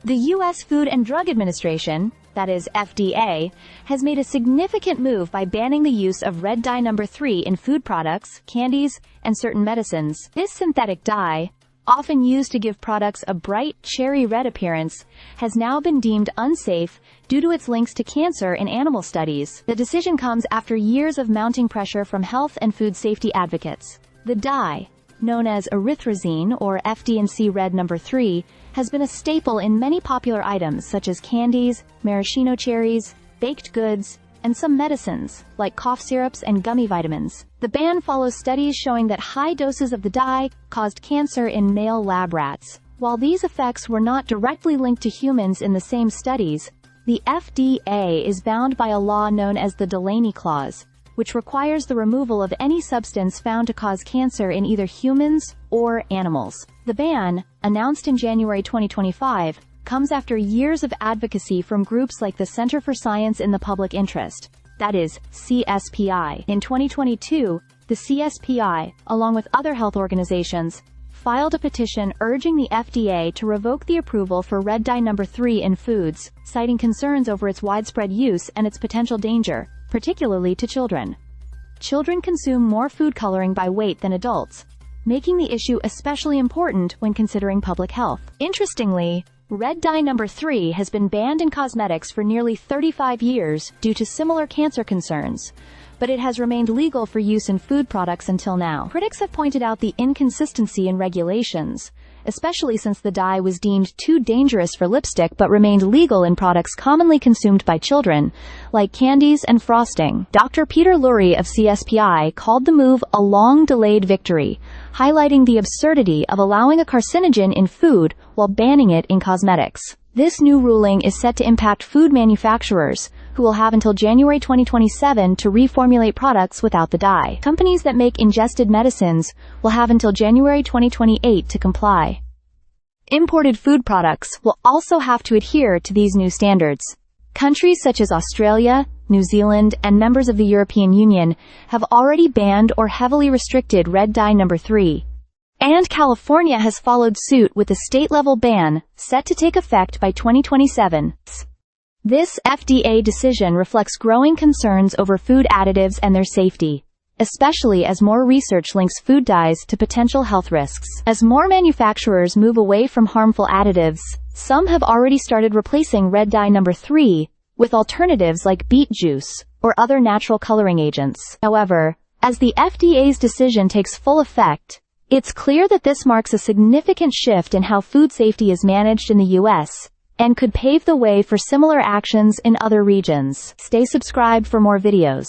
The U.S. Food and Drug Administration, that is FDA, has made a significant move by banning the use of red dye number 3 in food products, candies, and certain medicines. This synthetic dye, often used to give products a bright, cherry red appearance, has now been deemed unsafe due to its links to cancer in animal studies. The decision comes after years of mounting pressure from health and food safety advocates. The dye, known as erythrosine or FD&C red number 3, has been a staple in many popular items such as candies, maraschino cherries, baked goods, and some medicines, like cough syrups and gummy vitamins. The ban follows studies showing that high doses of the dye caused cancer in male lab rats. While these effects were not directly linked to humans in the same studies, the FDA is bound by a law known as the Delaney Clause, which requires the removal of any substance found to cause cancer in either humans or animals. The ban, announced in January 2025, comes after years of advocacy from groups like the Center for Science in the Public Interest, that is, CSPI. In 2022, the CSPI, along with other health organizations, filed a petition urging the FDA to revoke the approval for red dye number 3 in foods, citing concerns over its widespread use and its potential danger, particularly to children. Children consume more food coloring by weight than adults, making the issue especially important when considering public health. Interestingly, red dye number 3 has been banned in cosmetics for nearly 35 years due to similar cancer concerns, but it has remained legal for use in food products until now. Critics have pointed out the inconsistency in regulations, especially since the dye was deemed too dangerous for lipstick but remained legal in products commonly consumed by children, like candies and frosting. Dr. Peter Lurie of CSPI called the move a long-delayed victory, highlighting the absurdity of allowing a carcinogen in food while banning it in cosmetics. This new ruling is set to impact food manufacturers, who will have until January 2027 to reformulate products without the dye. Companies that make ingested medicines will have until January 2028 to comply. Imported food products will also have to adhere to these new standards. Countries such as Australia, New Zealand, and members of the European Union have already banned or heavily restricted red dye number 3. And California has followed suit with a state-level ban, set to take effect by 2027. This FDA decision reflects growing concerns over food additives and their safety, especially as more research links food dyes to potential health risks. As more manufacturers move away from harmful additives, some have already started replacing red dye number 3 with alternatives like beet juice or other natural coloring agents. However, as the FDA's decision takes full effect, it's clear that this marks a significant shift in how food safety is managed in the U.S., and could pave the way for similar actions in other regions. Stay subscribed for more videos.